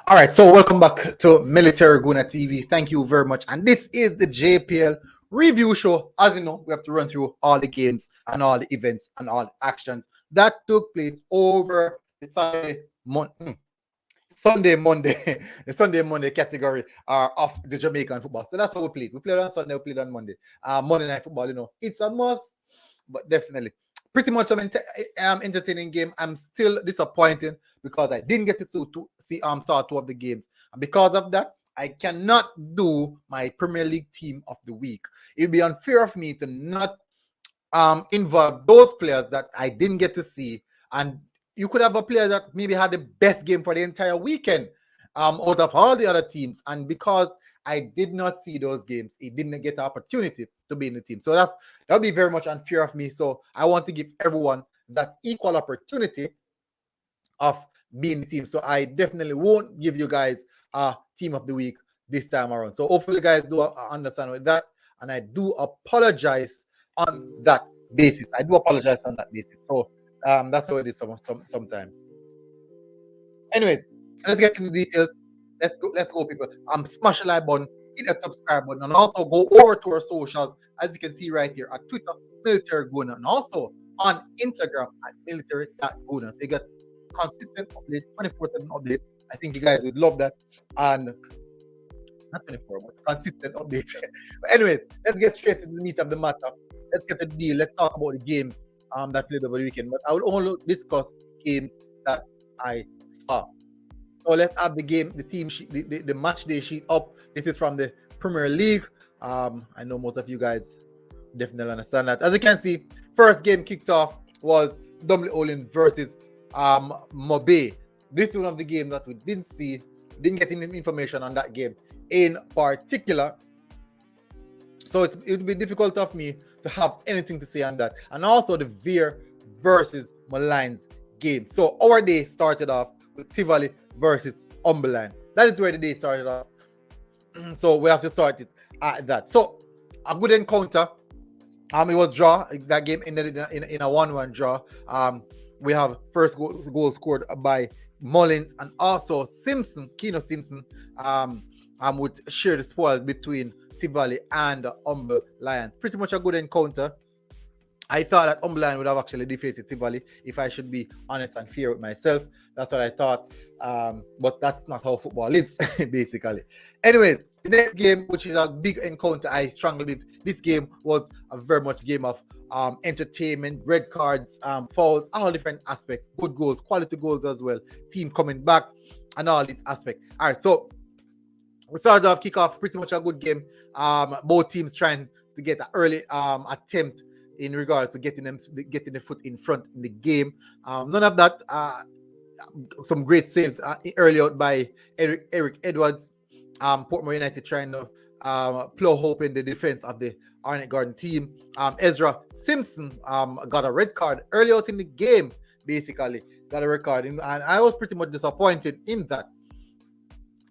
All right, so welcome back to Military Guna TV. Thank you very much. And this is the JPL review show. As you know, we have to run through all the games and all the events and all the actions that took place over the Sunday, Monday, the Sunday, Monday category of the Jamaican football. So that's how we played. We played on Sunday, we played on Monday. Monday night football, it's a must, but definitely pretty much an entertaining game. I'm still disappointed because I didn't get to see saw two of the games, and because of that, I cannot do my Premier League team of the week. It would be unfair of me to not involve those players that I didn't get to see, and you could have a player that maybe had the best game for the entire weekend out of all the other teams, and because I did not see those games, he didn't get the opportunity to be in the team. So that would be very much unfair of me. So I want to give everyone that equal opportunity of being the team. So I definitely won't give you guys a team of the week this time around. So hopefully you guys do understand with that. And I do apologize on that basis. So that's how it is sometimes. Anyways, let's get into the details. Let's go, people. Smash the like button, hit that subscribe button, and also go over to our socials, as you can see right here, at Twitter, Military Guna, and also on Instagram at military.guna. So you get consistent update, 24/7 update. I think you guys would love that. And not 24, but consistent updates. But anyways, let's get straight to the meat of the matter. Let's get to the deal. Let's talk about the games that played over the weekend. But I will only discuss games that I saw. So let's have the game, the team sheet, the match day sheet up. This is from the Premier League. I know most of you guys definitely understand that. As you can see, first game kicked off was Dunbeholden versus Mobe. This is one of the games that we didn't see, didn't get any information on that game in particular. So it would be difficult of me to have anything to say on that. And also the Veer versus Malines game. So our day started off with Tivoli versus Umberland. That is where the day started off. So we have to start it at that. So a good encounter. It was draw. That game ended in a 1-1 draw. We have first goal scored by Mullins and also Keno Simpson would share the spoils between Tivoli and Umber Lions. Pretty much a good encounter. I thought that Umberland would have actually defeated Tivoli, if I should be honest and fair with myself. That's what I thought. But that's not how football is, basically. Anyways, the next game, which is a big encounter, I strongly believe this game was a very much game of entertainment, red cards, fouls, all different aspects, good goals, quality goals as well, team coming back, and all these aspects. All right, so we started off kickoff, pretty much a good game. Both teams trying to get an early attempt in regards to getting the foot in front in the game. None of that. Some great saves early out by Eric Edwards. Portmore United trying to plow hope in the defense of the Arnett Garden team. Ezra Simpson got a red card early out in the game, basically. Got a red card. And I was pretty much disappointed in that.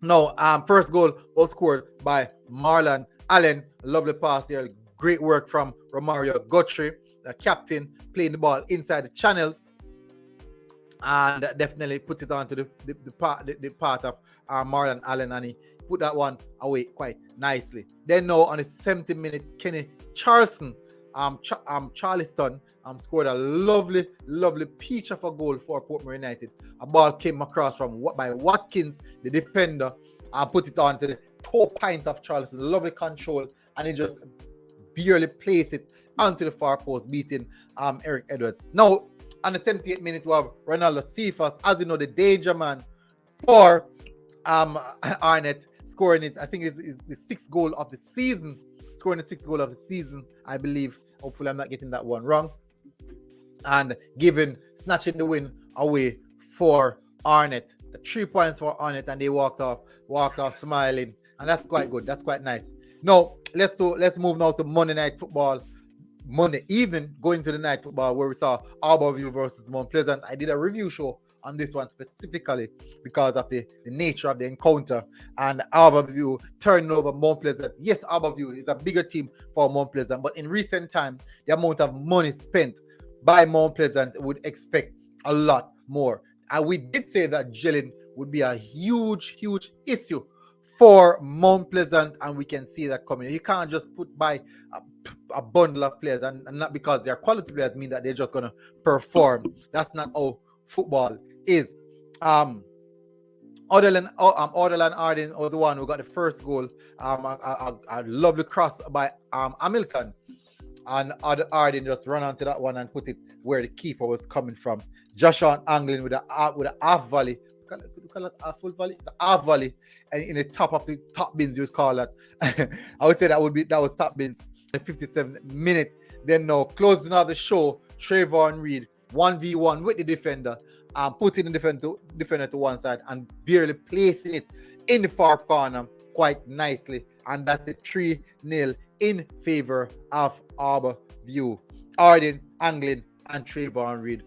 Now, first goal was scored by Marlon Allen. Lovely pass here. Great work from Romario Guthrie, the captain, playing the ball inside the channels. And definitely put it onto the part of Marlon Allen, and he put that one away quite nicely. Then now on the 70th minute, Kenny Charleston, Charleston scored a lovely peach of a goal for Portmore United. A ball came across by Watkins, the defender, and put it onto the toe pint of Charleston. Lovely control, and he just barely placed it onto the far post, beating Eric Edwards. Now, on the 78th minute, we have Ronaldo Cephas, as you know, the danger man for Arnett, scoring it. I think it's the sixth goal of the season. Scoring the sixth goal of the season, I believe. Hopefully, I'm not getting that one wrong. And snatching the win away for Arnett. The 3 points for Arnett, and they walked off smiling. And that's quite good. That's quite nice. Now, let's move now to Monday Night Football. Monday evening, going to the night football, where we saw Arborview versus Mount Pleasant. I did a review show on this one specifically because of the nature of the encounter, and Arborview turning over Mount Pleasant. Yes, Arborview is a bigger team for Mount Pleasant, but in recent time, the amount of money spent by Mount Pleasant would expect a lot more. And we did say that Jillian would be a huge issue for Mount Pleasant, and we can see that coming. You can't just put by a bundle of players, and not because they're quality players mean that they're just gonna perform. That's not how football is. Orderland Arden was the one who got the first goal. A lovely cross by Hamilton, and Arden just run onto that one and put it where the keeper was coming from. Joshua Anglin with a half volley. You call it a full volley? The half volley, and in the top of the top bins, you would call that. I would say that was top bins. The 57th minute. Then now closing out the show, Trayvon Reed 1v1 with the defender, putting the defender to one side and barely placing it in the far corner quite nicely, and that's a 3-0 in favor of Harbour View. Arden, Anglin, and Trayvon Reed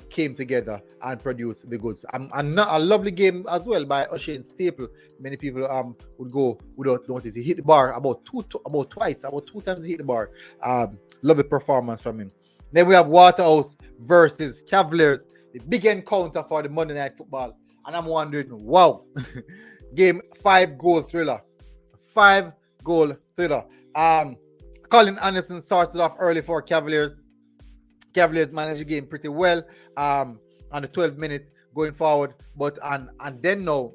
came together and produced the goods. And a lovely game as well by O'Shane Staple. Many people would go without notice. He hit the bar about two times he hit the bar. Lovely performance from him. Then we have Waterhouse versus Cavaliers, the big encounter for the Monday Night Football. And I'm wondering, wow, game 5-goal thriller. 5-goal thriller. Colin Anderson starts it off early for Cavaliers. Cavaliers managed the game pretty well on the 12th minute going forward, but and then now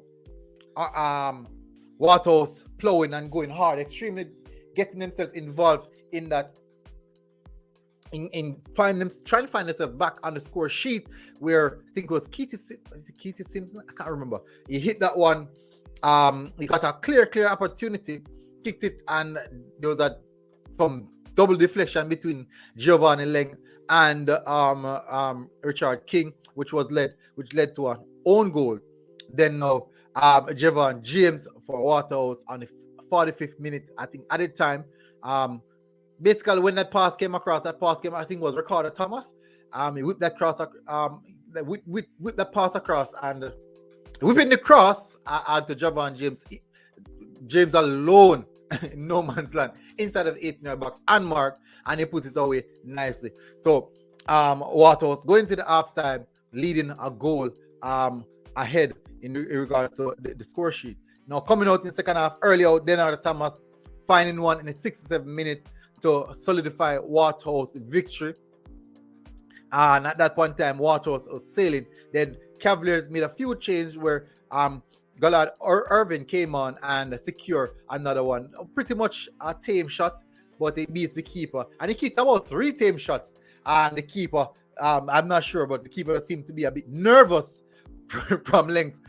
Waterhouse plowing and going hard, extremely getting themselves involved in that, in trying to find themselves back on the score sheet, where I think it was Keith Simpson, I can't remember. He hit that one. He got a clear opportunity, kicked it, and there was some double deflection between Giovanni Leng and Richard King, which led to an own goal. Then now Javon James for Waterhouse on the 45th minute, I think at the time. Basically when that pass came across, I think was Ricardo Thomas. He whipped that cross, whipped that pass across, and whipping the cross to Javon James. James alone in no man's land inside of the 18-yard box unmarked, and he put it away nicely. So Waterhouse going to the halftime leading a goal ahead in regards to the score sheet. Now coming out in the second half, early out, Denard Thomas finding one in the 67th minute to solidify Waterhouse victory. And at that point in time, Waterhouse was sailing. Then Cavaliers made a few changes where Gallard or Irvin came on and secure another one. Pretty much a tame shot, but it beats the keeper. And he kicked about 3 tame shots. And the keeper, I'm not sure, but the keeper seemed to be a bit nervous from length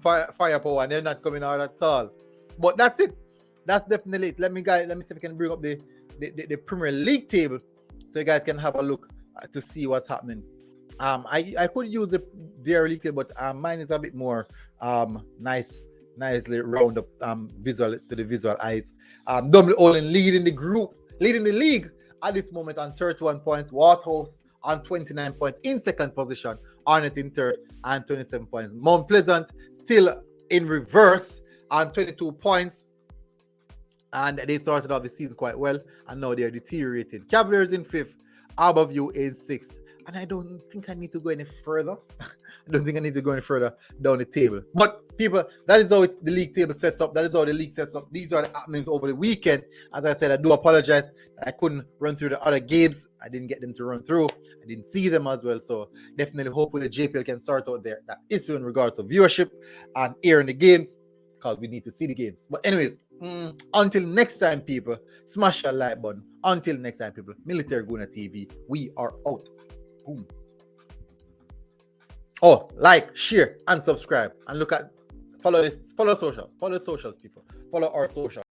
firepower, and they're not coming out at all. But that's it. That's definitely it. Let me see if I can bring up the Premier League table so you guys can have a look to see what's happening. I could use the league table, but mine is a bit more nicely round up visual to the visual eyes. Dunbeholden leading the league at this moment on 31 points. Waterhouse on 29 points in second position. Arnett in third and 27 points. Mount Pleasant still in reverse on 22 points. And they started off the season quite well, and now they're deteriorating. Cavaliers in 5th, Harbour View in 6th. And I don't think I need to go any further. down the table. But people, that is how the league table sets up. That is how the league sets up. These are the happenings over the weekend. As I said, I do apologize that I couldn't run through the other games. I didn't get them to run through. I didn't see them as well. So definitely hopefully JPL can start out there that issue in regards to viewership and airing the games, because we need to see the games. But anyways, until next time, people, smash that like button. Until next time, people, Military Guna TV, we are out. Boom. Oh, like, share, and subscribe, and follow socials, people. Follow our socials.